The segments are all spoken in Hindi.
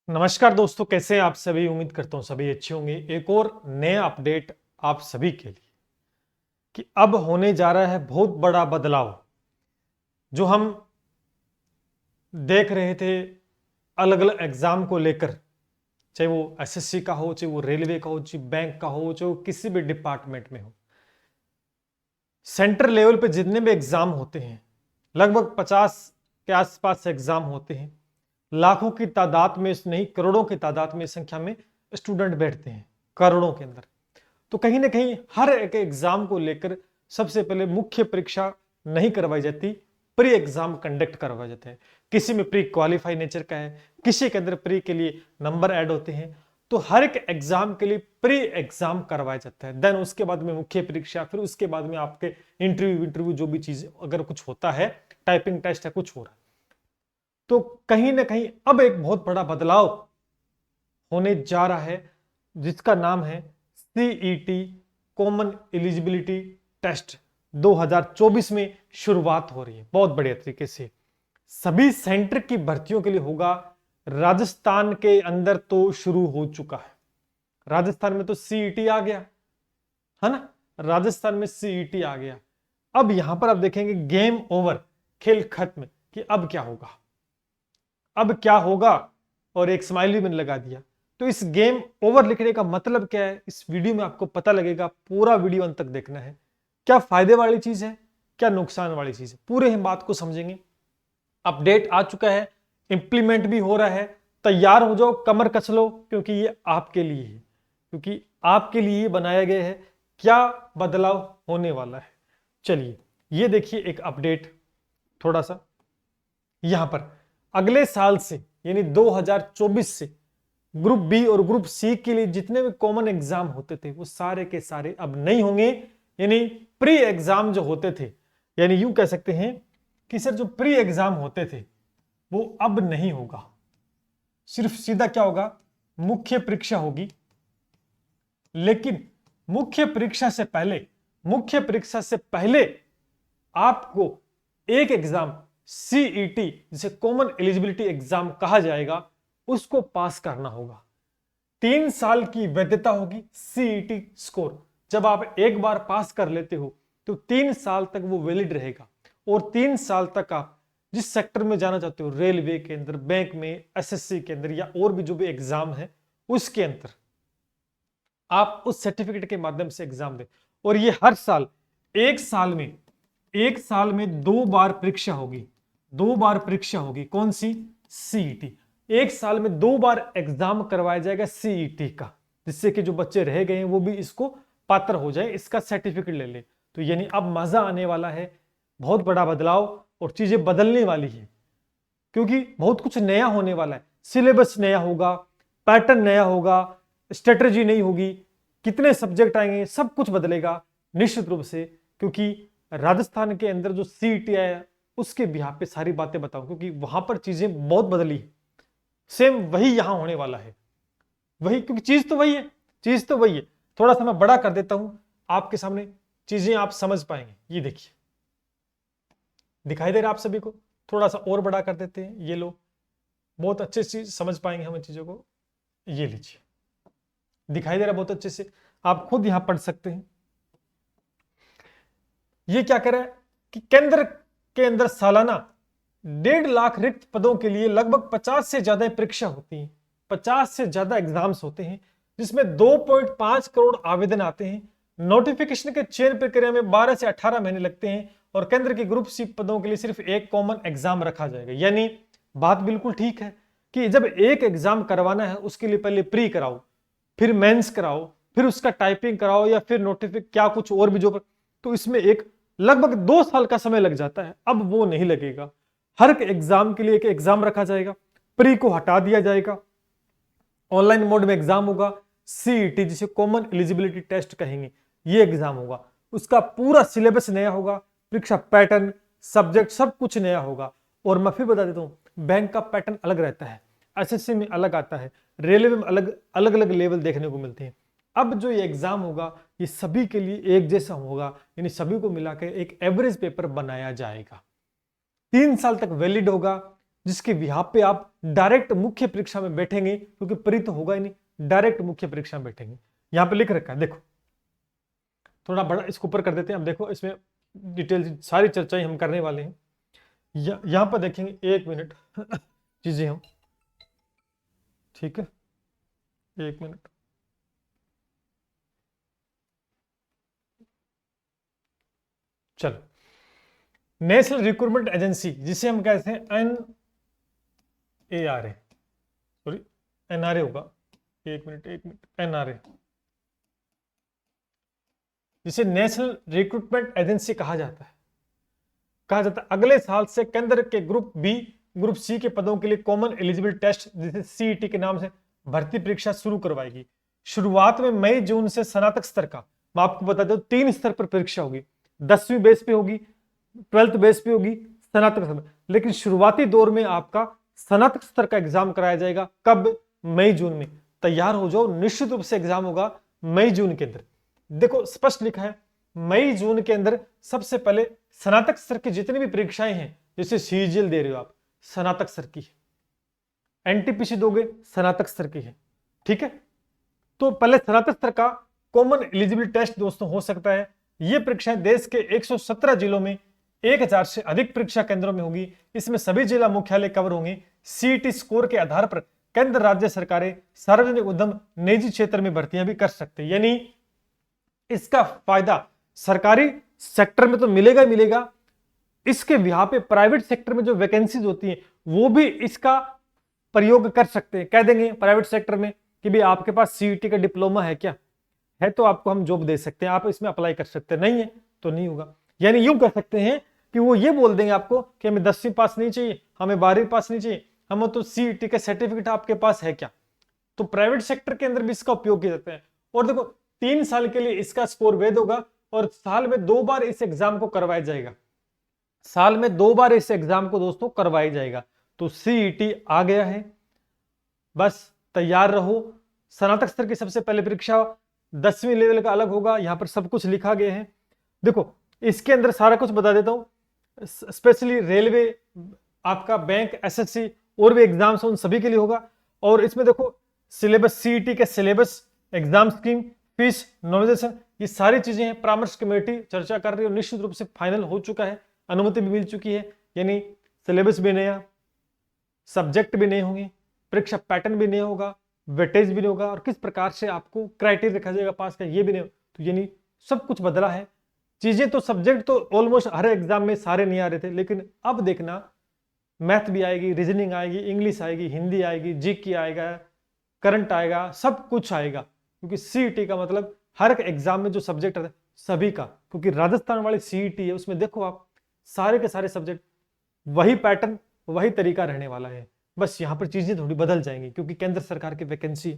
नमस्कार दोस्तों, कैसे हैं आप सभी। उम्मीद करता हूं सभी अच्छे होंगे। एक और नया अपडेट आप सभी के लिए कि अब होने जा रहा है बहुत बड़ा बदलाव। जो हम देख रहे थे अलग अलग एग्जाम को लेकर, चाहे वो एसएससी का हो, चाहे वो रेलवे का हो, चाहे बैंक का हो, चाहे वो किसी भी डिपार्टमेंट में हो, सेंटर लेवल पे जितने भी एग्जाम होते हैं, लगभग 50 के आसपास एग्जाम होते हैं। लाखों की तादाद में नहीं, करोड़ों की तादाद में संख्या में स्टूडेंट बैठते हैं, करोड़ों के अंदर। तो कहीं ना कहीं हर एक एग्जाम को लेकर सबसे पहले मुख्य परीक्षा नहीं करवाई जाती, प्री एग्जाम कंडक्ट करवाया जाता है। किसी में प्री क्वालिफाई नेचर का है, किसी के अंदर प्री के लिए नंबर ऐड होते हैं। तो हर एक एग्जाम के लिए प्री एग्जाम करवाया जाता है, देन उसके बाद में मुख्य परीक्षा, फिर उसके बाद में आपके इंटरव्यू जो भी चीज अगर कुछ होता है, टाइपिंग टेस्ट है, कुछ हो रहा है। तो कहीं ना कहीं अब एक बहुत बड़ा बदलाव होने जा रहा है, जिसका नाम है सीईटी कॉमन एलिजिबिलिटी टेस्ट। 2024 में शुरुआत हो रही है बहुत बढ़िया तरीके से। सभी सेंटर की भर्तियों के लिए होगा। राजस्थान के अंदर तो शुरू हो चुका है। राजस्थान में तो सीईटी आ गया है ना, राजस्थान में सीईटी आ गया। अब यहां पर आप देखेंगे गेम ओवर, खेल खत्म, कि अब क्या होगा, अब क्या होगा। और एक स्माइली मैंने लगा दिया। तो इस गेम ओवर लिखने का मतलब क्या है, इस वीडियो में आपको पता लगेगा। पूरा वीडियो अंत तक देखना है। क्या फायदे वाली चीज है, क्या नुकसान वाली चीज है, पूरे हम बात को समझेंगे। अपडेट आ चुका है, इंप्लीमेंट भी हो रहा है। तैयार हो जाओ, कमर कस लो, क्योंकि ये आपके लिए है, क्योंकि आपके लिए बनाया गया है। क्या बदलाव होने वाला है, चलिए ये देखिए एक अपडेट थोड़ा सा। यहां पर अगले साल से यानी 2024 से ग्रुप बी और ग्रुप सी के लिए जितने भी कॉमन एग्जाम होते थे वो सारे के सारे अब नहीं होंगे। यानी प्री एग्जाम जो होते थे, यानी यूं कह सकते हैं कि सर जो प्री एग्जाम होते थे वो अब नहीं होगा। सिर्फ सीधा क्या होगा, मुख्य परीक्षा होगी। लेकिन मुख्य परीक्षा से पहले आपको एक एग्जाम सीईटी, जिसे कॉमन एलिजिबिलिटी एग्जाम कहा जाएगा, उसको पास करना होगा। 3 साल की वैधता होगी सीईटी स्कोर। जब आप एक बार पास कर लेते हो तो 3 साल तक वो वैलिड रहेगा। और 3 साल तक आप जिस सेक्टर में जाना चाहते हो, रेलवे के अंदर, बैंक में, एसएससी के अंदर, या और भी जो भी एग्जाम है उसके अंदर, आप उस सर्टिफिकेट के माध्यम से एग्जाम दें। और ये हर साल, एक साल में 2 बार परीक्षा होगी। 2 बार परीक्षा होगी, कौन सी, सीईटी। एक साल में 2 बार एग्जाम करवाया जाएगा सीईटी का, जिससे कि जो बच्चे रह गए हैं वो भी इसको पात्र हो जाए, इसका सर्टिफिकेट ले ले। तो यानी अब मजा आने वाला है, बहुत बड़ा बदलाव और चीजें बदलने वाली है, क्योंकि बहुत कुछ नया होने वाला है। सिलेबस नया होगा, पैटर्न नया होगा, स्ट्रेटजी नहीं होगी, कितने सब्जेक्ट आएंगे, सब कुछ बदलेगा निश्चित रूप से। क्योंकि राजस्थान के अंदर जो सीईटी है उसके बिहाफ पे सारी बातें बताऊं, क्योंकि वहां पर चीजें बहुत बदली है। सेम वही यहां होने वाला है, वही, क्योंकि चीज तो वही है, चीज तो वही है। थोड़ा सा मैं बड़ा कर देता हूं आपके सामने, चीजें आप समझ पाएंगे। ये देखिए, दिखाई दे रहा है आप सभी को, थोड़ा सा और बड़ा कर देते हैं, ये लो, बहुत अच्छे से समझ पाएंगे हम इन चीजों को। ये लीजिए, दिखाई दे रहा है बहुत अच्छे से, आप खुद यहां पढ़ सकते हैं। ये क्या कह रहा है कि केंद्र के अंदर सालाना 1.5 लाख रिक्त पदों के लिए लगभग 50 से ज्यादा परीक्षा होती है, 50 से ज्यादा एग्जाम्स होते हैं, जिसमें 2.5 करोड़ आवेदन आते हैं। नोटिफिकेशन के चयन प्रक्रिया में 12 से 18 महीने लगते हैं। और केंद्र के ग्रुप सी पदों के लिए सिर्फ एक कॉमन एग्जाम रखा जाएगा। यानी बात बिल्कुल ठीक है कि जब एक एग्जाम करवाना है उसके लिए पहले प्री कराओ, फिर मेंस कराओ, फिर उसका टाइपिंग कराओ, या फिर नोटिफिक क्या कुछ और भी जो, तो इसमें एक लगभग 2 साल का समय लग जाता है। अब वो नहीं लगेगा। हर एक एग्जाम के लिए एक एग्जाम रखा जाएगा, प्री को हटा दिया जाएगा, ऑनलाइन मोड में एग्जाम होगा। सीईटी, जिसे कॉमन एलिजिबिलिटी टेस्ट कहेंगे, ये एग्जाम होगा। उसका पूरा सिलेबस नया होगा, परीक्षा पैटर्न, सब्जेक्ट, सब कुछ नया होगा। और मैं फिर बता देता हूं, बैंक का पैटर्न अलग रहता है, एसएससी में अलग आता है, रेलवे में अलग अलग अलग लेवल देखने को मिलते हैं। अब जो ये एग्जाम होगा ये सभी के लिए एक जैसा होगा, यानी सभी को मिलाकर एक एवरेज पेपर बनाया जाएगा। 3 साल तक वैलिड होगा। जिसके बिहाफ पे आप डायरेक्ट मुख्य परीक्षा में बैठेंगे, क्योंकि प्री तो होगा ही नहीं, डायरेक्ट मुख्य परीक्षा में बैठेंगे। यहां पे लिख रखा है, देखो थोड़ा बड़ा इसको ऊपर कर देते हैं। अब देखो इसमें डिटेल सारी चर्चाएं हम करने वाले हैं। यहां पर देखेंगे, एक मिनट चीजें हम, ठीक है, एक मिनट। चलो, नेशनल रिक्रूटमेंट एजेंसी, जिसे हम कहते हैं NARA, सॉरी NRA होगा, एक मिनट NRA, जिसे नेशनल रिक्रूटमेंट एजेंसी कहा जाता है। अगले साल से केंद्र के ग्रुप बी, ग्रुप सी के पदों के लिए कॉमन एलिजिबिलिटी टेस्ट, जिसे CET के नाम से भर्ती परीक्षा शुरू करवाएगी। शुरुआत में मई जून से स्नातक स्तर का, मैं आपको बता दूं 3 स्तर पर परीक्षा होगी, 10वीं बेस पे होगी, 12th बेस पे होगी, स्नातक स्तर। लेकिन शुरुआती दौर में आपका स्नातक स्तर का एग्जाम कराया जाएगा। कब? मई जून में। तैयार हो जाओ, निश्चित रूप से एग्जाम होगा मई जून के अंदर। देखो स्पष्ट लिखा है, मई जून के अंदर सबसे पहले स्नातक स्तर की जितनी भी परीक्षाएं हैं, जैसे CGL दे रहे हो आप, स्नातक स्तर की है, NTPC दोगे, स्नातक स्तर की है, ठीक है। तो पहले स्नातक स्तर का कॉमन एलिजिबिलिटी टेस्ट दोस्तों हो सकता है। यह परीक्षाएं देश के 117 जिलों में 1000 से अधिक परीक्षा केंद्रों में होगी। इसमें सभी जिला मुख्यालय कवर होंगे। CET स्कोर के आधार पर केंद्र राज्य सरकारें सार्वजनिक उद्यम निजी क्षेत्र में भर्तियां भी कर सकते हैं। यानी इसका फायदा सरकारी सेक्टर में तो मिलेगा ही मिलेगा, इसके यहाँ पे प्राइवेट सेक्टर में जो वैकेंसीज होती हैं वो भी इसका प्रयोग कर सकते हैं। कह देंगे प्राइवेट सेक्टर में कि भाई आपके पास CET का डिप्लोमा है क्या, है तो आपको हम जॉब दे सकते हैं, आप इसमें अप्लाई कर सकते हैं, नहीं है तो नहीं होगा। यानी यूं कह सकते हैं कि वो ये बोल देंगे आपको कि हमें 10वीं पास नहीं चाहिए, हमें 12वीं पास नहीं चाहिए, हमें तो CET का सर्टिफिकेट आपके पास है क्या। तो प्राइवेट सेक्टर के अंदर भी इसका उपयोग किया जाता है। और देखो 3 साल के लिए इसका स्कोर वैध होगा और साल में 2 बार इस एग्जाम को करवाया जाएगा। साल में 2 बार इस एग्जाम को दोस्तों करवाया जाएगा। तो CET आ गया है, बस तैयार रहो। स्नातक स्तर की सबसे पहले परीक्षा 10वीं लेवल का अलग होगा, यहां पर सब कुछ लिखा गया है। देखो इसके अंदर सारा कुछ बता देता हूं। स्पेशली रेलवे, आपका बैंक, SSC और भी एग्जाम्स उन सभी के लिए होगा। और इसमें देखो सिलेबस, CET के syllabus, exam scheme, fees, nomination, ये सारी चीजें हैं। परामर्श कमेटी चर्चा कर रही है और निश्चित रूप से फाइनल हो चुका है, अनुमति भी मिल चुकी है। यानी सिलेबस भी नया, सब्जेक्ट भी नए होंगे, परीक्षा पैटर्न भी नया होगा, वेटेज भी नहीं होगा, और किस प्रकार से आपको क्राइटेरिया रखा जाएगा पास का, ये भी नहीं। तो यानी सब कुछ बदला है। चीजें तो, सब्जेक्ट तो ऑलमोस्ट हर एग्जाम में सारे नहीं आ रहे थे, लेकिन अब देखना मैथ भी आएगी, रीजनिंग आएगी, इंग्लिश आएगी, हिंदी आएगी, GK आएगा, करंट आएगा, सब कुछ आएगा। क्योंकि CET का मतलब हर एक एग्जाम में जो सब्जेक्ट है सभी का, क्योंकि राजस्थान वाली CET है, उसमें देखो आप सारे के सारे सब्जेक्ट, वही पैटर्न, वही तरीका रहने वाला है। बस यहां पर चीजें थोड़ी बदल जाएंगी क्योंकि केंद्र सरकार की वैकेंसी।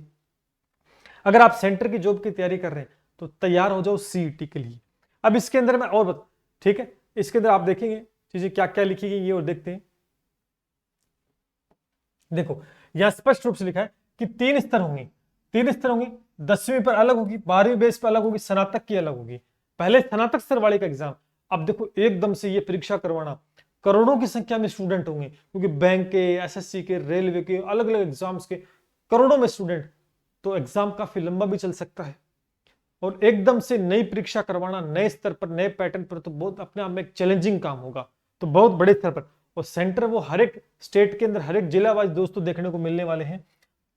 अगर आप सेंटर की जॉब की तैयारी कर रहे हैं तो तैयार हो जाओ CET के लिए। अब इसके अंदर मैं और ठीक है, इसके अंदर आप देखेंगे चीजें क्या क्या लिखी गई ये और देखते हैं। देखो यहां स्पष्ट रूप से लिखा है कि 3 स्तर होंगे, 3 स्तर होंगे। 10वीं पर अलग होगी, 12वीं बेस पर अलग होगी, स्नातक की अलग होगी। पहले स्नातक स्तर वाले का एग्जाम। अब देखो एकदम से ये परीक्षा करवाना, करोड़ों की संख्या में स्टूडेंट होंगे, क्योंकि बैंक के, SSC के, रेलवे के, अलग अलग एग्जाम्स के करोड़ों में स्टूडेंट, तो एग्जाम काफी लंबा भी चल सकता है। और एकदम से नई परीक्षा करवाना नए स्तर पर, नए पैटर्न पर, तो बहुत अपने आप में एक चैलेंजिंग काम होगा, तो बहुत बड़े स्तर पर। और सेंटर वो हर एक स्टेट के अंदर, हर एक जिला वाइज दोस्तों देखने को मिलने वाले हैं।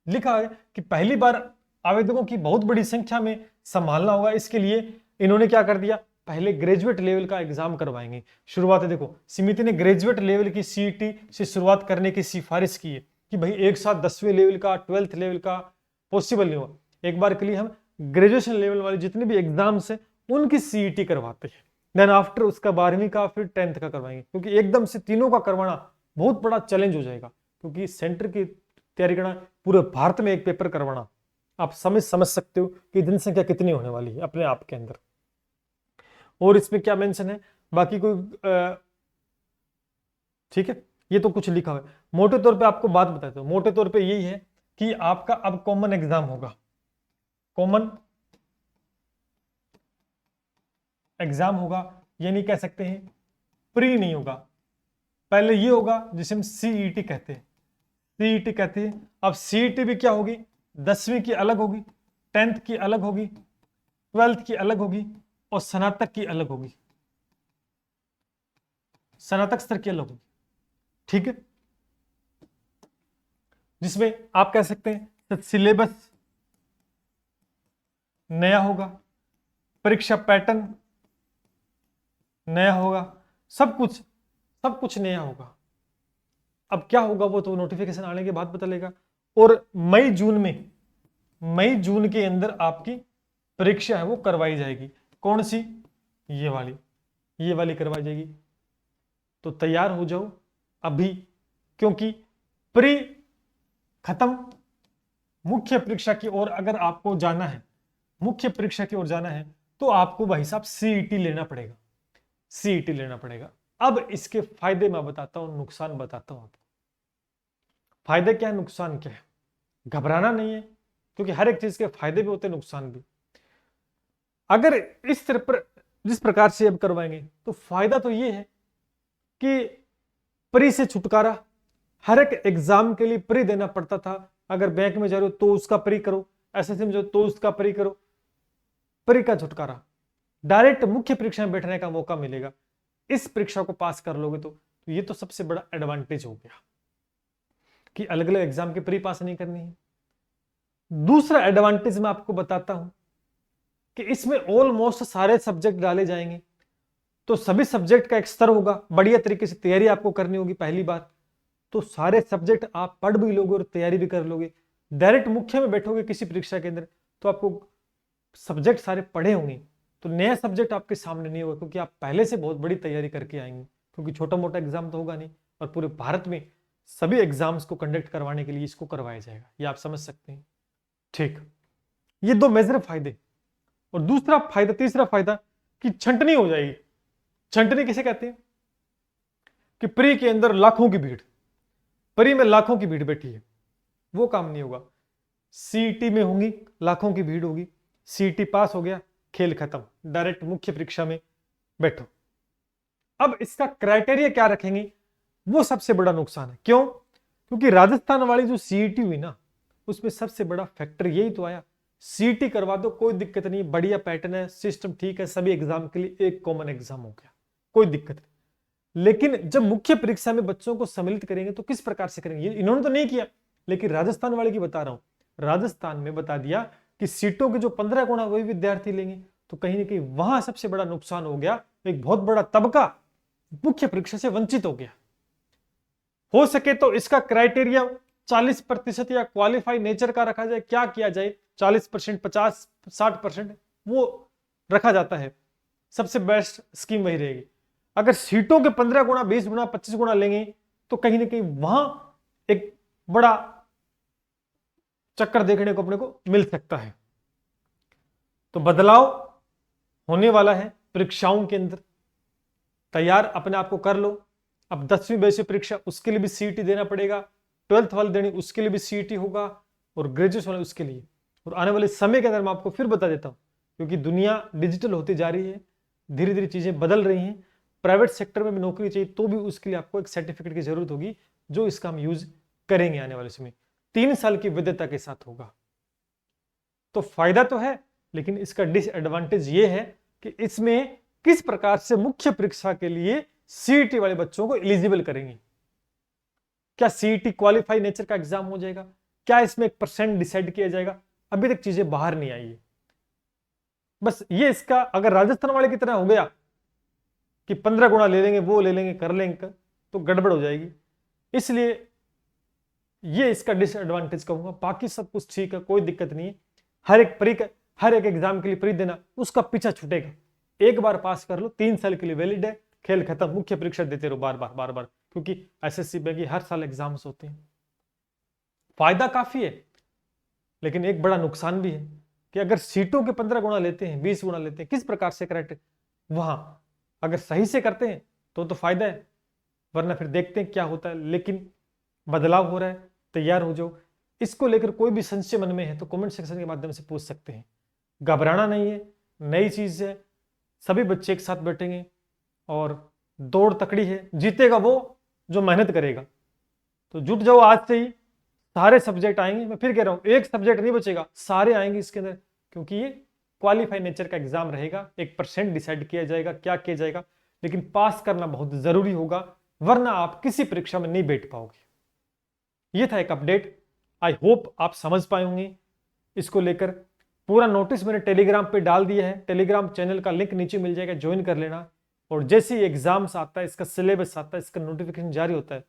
लिखा है कि पहली बार आवेदकों की बहुत बड़ी संख्या में संभालना होगा, इसके लिए इन्होंने क्या कर दिया, पहले ग्रेजुएट लेवल का एग्जाम करवाएंगे। शुरुआत है, देखो समिति ने ग्रेजुएट लेवल की CET से शुरुआत करने की सिफारिश की है कि भाई एक साथ 10वें लेवल का, 12th लेवल का पॉसिबल नहीं होगा। एक बार के लिए हम ग्रेजुएशन लेवल वाले जितने भी एग्जाम्स हैं उनकी CET करवाते हैं, देन आफ्टर उसका 12वीं का, फिर 10th का करवाएंगे। क्योंकि एकदम से तीनों का करवाना बहुत बड़ा चैलेंज हो जाएगा, क्योंकि सेंटर की तैयारी करना, पूरे भारत में एक पेपर करवाना, आप समझ सकते हो कि जनसंख्या कितनी होने वाली है अपने आप के अंदर। और इसमें क्या मेंशन है, बाकी कोई ठीक है, ये तो कुछ लिखा हुआ है। मोटे तौर पे आपको बात बताता हूं, मोटे तौर पे यही है कि आपका अब कॉमन एग्जाम होगा, कॉमन एग्जाम होगा, ये नहीं कह सकते हैं प्री नहीं होगा, पहले ये होगा जिसे हम सीईटी कहते हैं, सीईटी कहते हैं। अब सीईटी भी क्या होगी, 10वीं की अलग होगी, 10th की अलग होगी, 12th की अलग होगी और स्नातक की अलग होगी, स्नातक स्तर की अलग होगी। ठीक है, जिसमें आप कह सकते हैं सिलेबस नया होगा, परीक्षा पैटर्न नया होगा, सब कुछ नया होगा। अब क्या होगा वो तो नोटिफिकेशन आने के बाद पता लगेगा। और मई जून के अंदर आपकी परीक्षा है वो करवाई जाएगी। कौन सी, ये वाली करवाई जाएगी। तो तैयार हो जाओ अभी, क्योंकि प्री खत्म, मुख्य परीक्षा की ओर अगर आपको जाना है, मुख्य परीक्षा की ओर जाना है तो आपको भाई साहब सीईटी लेना पड़ेगा, सीईटी लेना पड़ेगा। अब इसके फायदे मैं बताता हूं, नुकसान बताता हूं आपको। फायदे क्या है, नुकसान क्या है। घबराना नहीं है, क्योंकि हर एक चीज के फायदे भी होते हैं, नुकसान भी। अगर इस तरह पर जिस प्रकार से अब करवाएंगे तो फायदा तो ये है कि प्री से छुटकारा। हर एक एग्जाम के लिए प्री देना पड़ता था। अगर बैंक में जा रहे हो तो उसका प्री करो, एसएससी में जाओ तो उसका प्री करो। प्री का छुटकारा, डायरेक्ट मुख्य परीक्षा में बैठने का मौका मिलेगा। इस परीक्षा को पास कर लोगे तो ये तो सबसे बड़ा एडवांटेज हो गया कि अलग अलग एग्जाम की प्री पास नहीं करनी है। दूसरा एडवांटेज मैं आपको बताता हूं कि इसमें ऑलमोस्ट सारे सब्जेक्ट डाले जाएंगे, तो सभी सब्जेक्ट का एक स्तर होगा, बढ़िया तरीके से तैयारी आपको करनी होगी पहली बार। तो सारे सब्जेक्ट आप पढ़ भी लोगे और तैयारी भी कर लोगे। डायरेक्ट मुख्य में बैठोगे किसी परीक्षा के अंदर तो आपको सब्जेक्ट सारे पढ़े होंगे, तो नया सब्जेक्ट आपके सामने नहीं होगा, क्योंकि आप पहले से बहुत बड़ी तैयारी करके आएंगे। क्योंकि छोटा मोटा एग्जाम तो होगा नहीं, और पूरे भारत में सभी एग्जाम्स को कंडक्ट करवाने के लिए इसको करवाया जाएगा, ये आप समझ सकते हैं। ठीक, ये दो मेजर फायदे। और दूसरा फायदा, तीसरा फायदा कि छंटनी हो जाएगी। छंटनी किसे कहते हैं कि प्री के अंदर लाखों की भीड़, प्री में लाखों की भीड़ बैठी है, वो काम नहीं होगा। सीईटी में होंगी लाखों की भीड़ होगी, सीईटी पास हो गया, खेल खत्म, डायरेक्ट मुख्य परीक्षा में बैठो। अब इसका क्राइटेरिया क्या रखेंगे, वो सबसे बड़ा नुकसान है। क्यों, क्योंकि राजस्थान वाली जो सीईटी हुई ना, उसमें सबसे बड़ा फैक्टर यही तो आया, सीईटी करवा दो कोई दिक्कत नहीं, बढ़िया पैटर्न है, सिस्टम ठीक है, सभी एग्जाम के लिए एक कॉमन एग्जाम हो गया, कोई दिक्कत नहीं। लेकिन जब मुख्य परीक्षा में बच्चों को सम्मिलित करेंगे तो किस प्रकार से करेंगे, इन्होंने तो नहीं किया, लेकिन राजस्थान वाले की बता रहा हूं। राजस्थान में बता दिया कि सीटों के जो 15 गुना वही विद्यार्थी लेंगे, तो कहीं ना कहीं वहां सबसे बड़ा नुकसान हो गया। एक बहुत बड़ा तबका मुख्य परीक्षा से वंचित हो गया। हो सके तो इसका क्राइटेरिया 40% या क्वालिफाई नेचर का रखा जाए। क्या किया जाए, 40%, 50, 60% वो रखा जाता है, सबसे बेस्ट स्कीम वही रहेगी। अगर सीटों के 15 गुना, 20 गुना, 25 गुना लेंगे तो कहीं ना कहीं वहां एक बड़ा चक्कर देखने को अपने को मिल सकता है। तो बदलाव होने वाला है परीक्षाओं के अंदर, तैयार अपने आप को कर लो। अब 10वीं वैसे परीक्षा, उसके लिए भी सीईटी देना पड़ेगा, 12th वाले देनी उसके लिए भी सीईटी होगा, और ग्रेजुएशन वाले उसके लिए। और आने वाले समय के अंदर मैं आपको फिर बता देता हूं, क्योंकि दुनिया डिजिटल होती जा रही है, धीरे धीरे चीजें बदल रही हैं। प्राइवेट सेक्टर में भी नौकरी चाहिए तो भी उसके लिए आपको एक सर्टिफिकेट की जरूरत होगी, जो इसका हम यूज करेंगे आने वाले समय। 3 साल की वैधता के साथ होगा। तो फायदा तो है, लेकिन इसका डिसएडवांटेज ये है कि इसमें किस प्रकार से मुख्य परीक्षा के लिए सीईटी वाले बच्चों को एलिजिबल करेंगे। क्या सीईटी क्वालिफाई नेचर का एग्जाम हो जाएगा, क्या इसमें एक परसेंट डिसाइड किया जाएगा, अभी तक चीजें बाहर नहीं आई है। बस ये इसका अगर राजस्थान वाले की तरह हो गया कि 15 गुना ले लेंगे, वो ले लेंगे, कर लेंगे, तो गड़बड़ हो जाएगी। इसलिए ये इसका डिसएडवांटेज कहूंगा। बाकी सब कुछ ठीक है, कोई दिक्कत नहीं है। हर एक एग्जाम के लिए प्री देना, उसका पीछा छूटेगा। एक बार पास कर लो, 3 साल के लिए वैलिड है, खेल खत्म, मुख्य परीक्षा देते रहो बार बार, क्योंकि एसएससी बैंक हर साल एग्जाम्स होते हैं। फायदा काफी है, लेकिन एक बड़ा नुकसान भी है कि अगर सीटों के 15 गुना लेते हैं, 20 गुना लेते हैं, किस प्रकार से करेक्ट, वहां अगर सही से करते हैं तो फायदा है, वरना फिर देखते हैं क्या होता है। लेकिन बदलाव हो रहा है, तैयार हो जाओ। इसको लेकर कोई भी संशय मन में है तो कमेंट सेक्शन के माध्यम से पूछ सकते हैं। घबराना नहीं है, नई चीज है, सभी बच्चे एक साथ बैठेंगे और दौड़ तकड़ी है, जीतेगा वो जो मेहनत करेगा। तो जुट जाओ आज से ही, सारे सब्जेक्ट आएंगे। मैं फिर कह रहा हूं एक सब्जेक्ट नहीं बचेगा, सारे आएंगे इसके अंदर, क्योंकि ये क्वालिफाई नेचर का एग्जाम रहेगा। 1% डिसाइड किया जाएगा क्या किया जाएगा, लेकिन पास करना बहुत जरूरी होगा, वरना आप किसी परीक्षा में नहीं बैठ पाओगे। ये था एक अपडेट। आई होप आप समझ पाए होंगे इसको लेकर। पूरा नोटिस मैंने टेलीग्राम पे डाल दिया है, टेलीग्राम चैनल का लिंक नीचे मिल जाएगा, ज्वाइन कर लेना। और जैसे ही एग्जाम्स आता है, इसका सिलेबस आता है, इसका नोटिफिकेशन जारी होता है,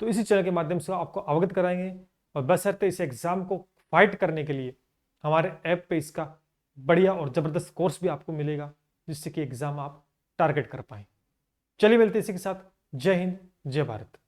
तो इसी चैनल के माध्यम से आपको अवगत कराएंगे। और बशर्ते इस एग्जाम को फाइट करने के लिए हमारे ऐप पे इसका बढ़िया और जबरदस्त कोर्स भी आपको मिलेगा, जिससे कि एग्जाम आप टारगेट कर पाए। चलिए मिलते हैं इसी के साथ। जय हिंद, जय भारत।